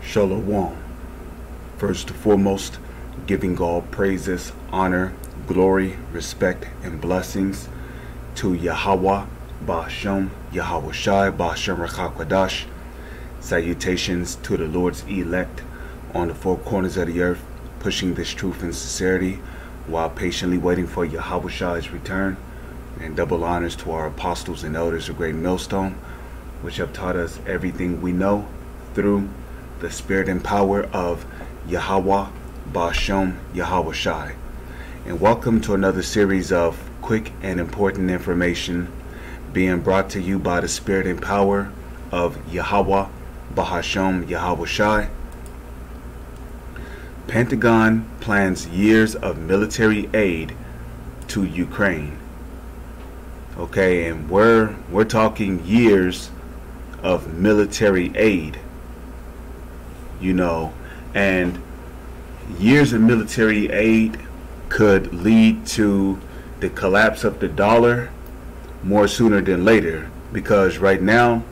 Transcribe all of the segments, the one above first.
Shalom. First and foremost, giving all praises, honor, glory, respect, and blessings to Yahweh, Ba'ashem, Yahweh Shai, Ba'ashem Rachakadash. Salutations to the Lord's elect on the four corners of the earth, pushing this truth and sincerity while patiently waiting for Yahweh Shai's return. And double honors to our apostles and elders of Great Millstone, which have taught us everything we know through the spirit and power of Yahweh, Ba'ashem, Yahweh Shai. And welcome to another series of quick and important information being brought to you by the spirit and power of Yahweh, Ba'ashem, Yahweh Shai. Pentagon plans years of military aid to Ukraine. Okay, and we're talking years of military aid, and years of military aid could lead to the collapse of the dollar more sooner than later, because right now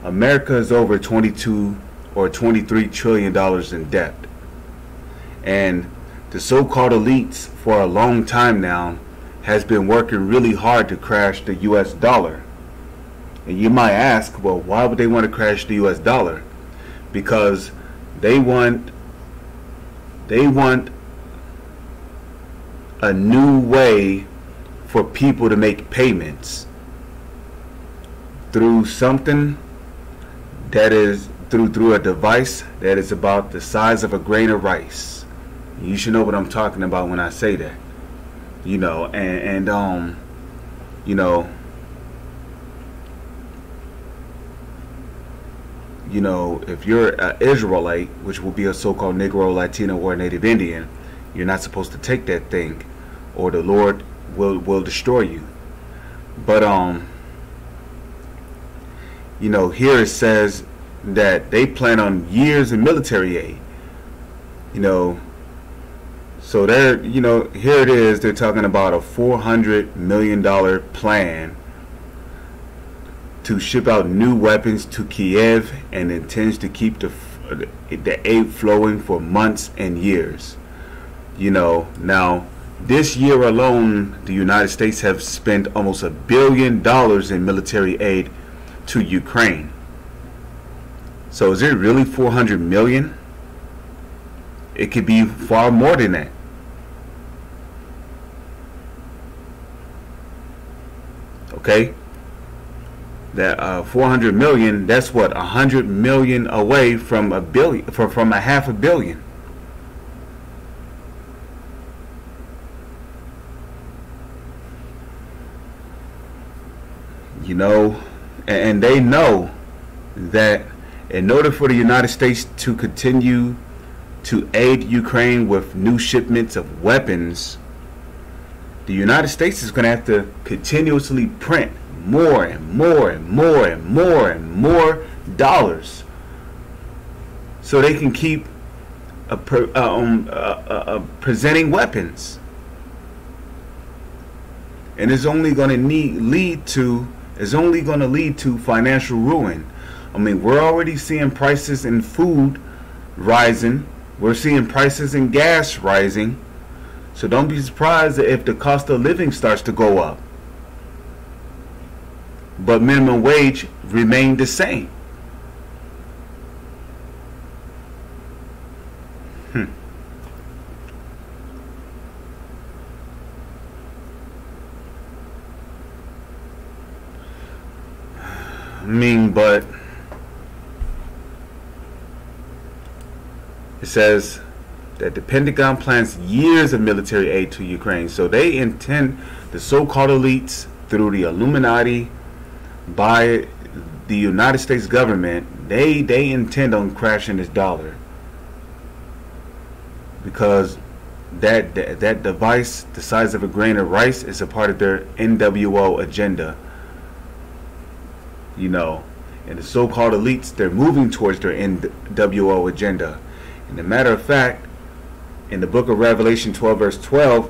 America is over 22 or 23 trillion dollars in debt, and the so-called elites for a long time now has been working really hard to crash the US dollar. And you might ask, well, why would they want to crash the US dollar? Because they want a new way for people to make payments through something that is through a device that is about the size of a grain of rice. You should know what I'm talking about when I say that. If you're an Israelite, which will be a so-called Negro, Latino, or Native Indian, you're not supposed to take that thing, or the Lord will destroy you. But here it says that they plan on years of military aid. So they're, here it is. They're talking about a $400 million plan to ship out new weapons to Kiev, and intends to keep the aid flowing for months and years. Now this year alone, the United States have spent almost $1 billion in military aid to Ukraine. So is it really 400 million? It could be far more than that. Okay, that 400 million, that's what, 100 million away from a billion, from a half a billion. And they know that in order for the United States to continue to aid Ukraine with new shipments of weapons, the United States is going to have to continuously print more and more and more and more and more dollars, so they can keep presenting weapons. And it's only going to lead to financial ruin. I mean, we're already seeing prices in food rising. We're seeing prices in gas rising. So don't be surprised if the cost of living starts to go up, but minimum wage remained the same. But it says that the Pentagon plans years of military aid to Ukraine. So they intend, the so-called elites through the Illuminati, by the United States government, they intend on crashing this dollar, because that device the size of a grain of rice is a part of their NWO agenda. And the so-called elites, they're moving towards their NWO agenda. And a matter of fact, in the book of Revelation 12 verse 12,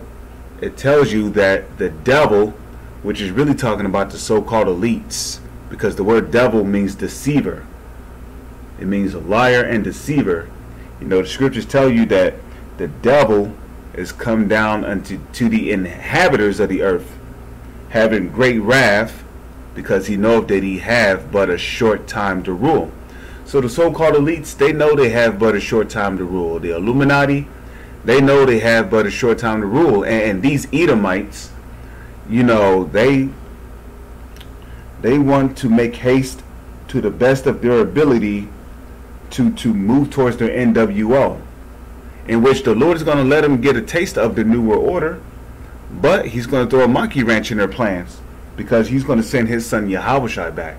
it tells you that the devil, which is really talking about the so-called elites, because the word devil means deceiver. It means a liar and deceiver. You know, the scriptures tell you that the devil is come down unto the inhabitants of the earth, having great wrath, because he knoweth that he have but a short time to rule. So the so-called elites, they know they have but a short time to rule. The Illuminati, they know they have but a short time to rule. And these Edomites, you know, they want to make haste to the best of their ability to move towards their NWO, in which the Lord is going to let them get a taste of the New World Order, but he's going to throw a monkey wrench in their plans, because he's going to send his son Yahushua back.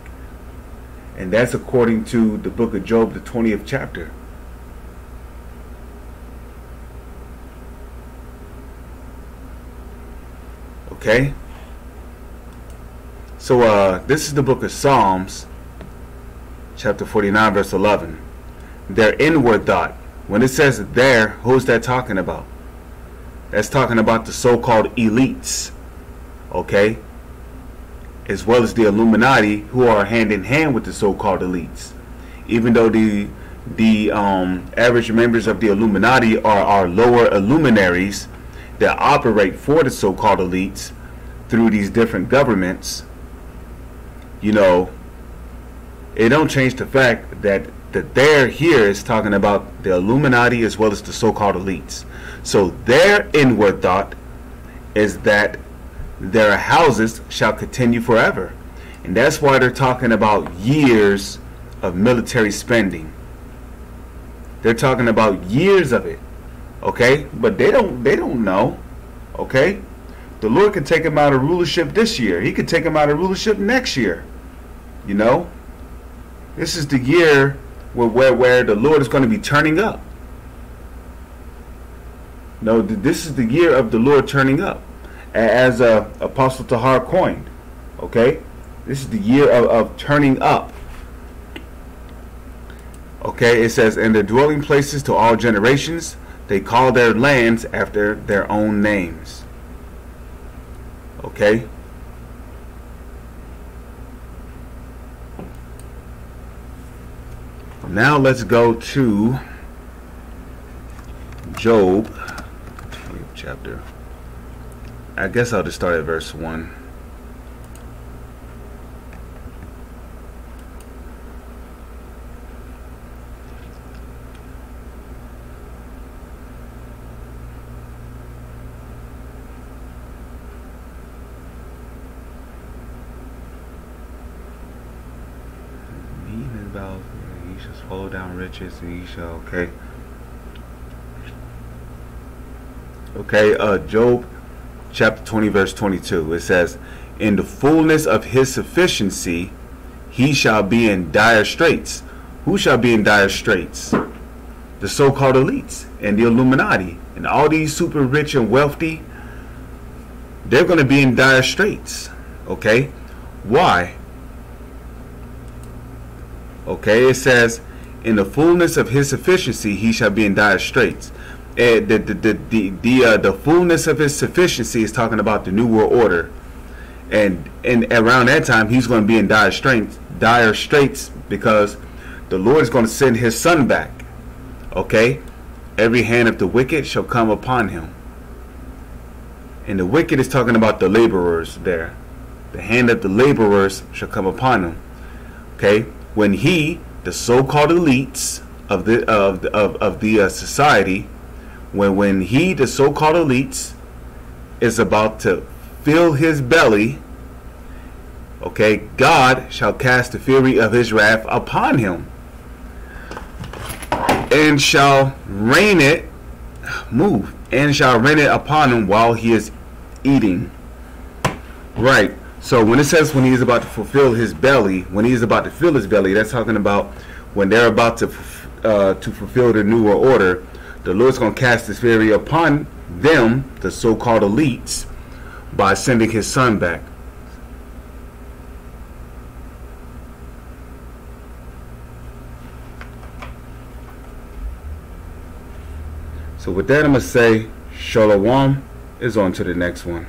And that's according to the book of Job, the 20th chapter. Okay? So this is the book of Psalms, chapter 49, verse 11. Their inward thought. When it says there, who's that talking about? That's talking about the so-called elites. Okay? As well as the Illuminati, who are hand in hand with the so-called elites. Even though the average members of the Illuminati are lower luminaries that operate for the so-called elites through these different governments, you know, it don't change the fact that there here is talking about the Illuminati as well as the so-called elites. So their inward thought is that their houses shall continue forever. And that's why they're talking about years of military spending. They're talking about years of it. Okay? But they don't know. Okay? The Lord can take them out of rulership this year. He could take them out of rulership next year. You know? This is the year where the Lord is going to be turning up. No, this is the year of the Lord turning up. As Apostle Tahar coined. Okay? This is the year of turning up. Okay? It says, in their dwelling places to all generations, they call their lands after their own names. Okay? Now let's go to Job, 20th chapter. I guess I'll just start at verse 1. He shall swallow down riches, and he shall, Job chapter 20 verse 22. It says, in the fullness of his sufficiency he shall be in dire straits. Who shall be in dire straits? The so-called elites and the Illuminati and all these super rich and wealthy. They're going to be in dire straits. Okay? Why? Okay, it says, in the fullness of his sufficiency he shall be in dire straits. The fullness of his sufficiency is talking about the New World Order, and around that time he's going to be in dire straits because the Lord is going to send his son back. Okay, every hand of the wicked shall come upon him, and the wicked is talking about the laborers there. The hand of the laborers shall come upon him. Okay, when he, the so-called elites of the society. When he, the so-called elites, is about to fill his belly, okay, God shall cast the fury of his wrath upon him, and shall rain it upon him while he is eating. Right. So when it says when he is about to fulfill his belly, when he is about to fill his belly, that's talking about when they're about to fulfill the New World Order. The Lord's going to cast his fury upon them, the so-called elites, by sending his son back. So with that, I'm going to say Shalom is on to the next one.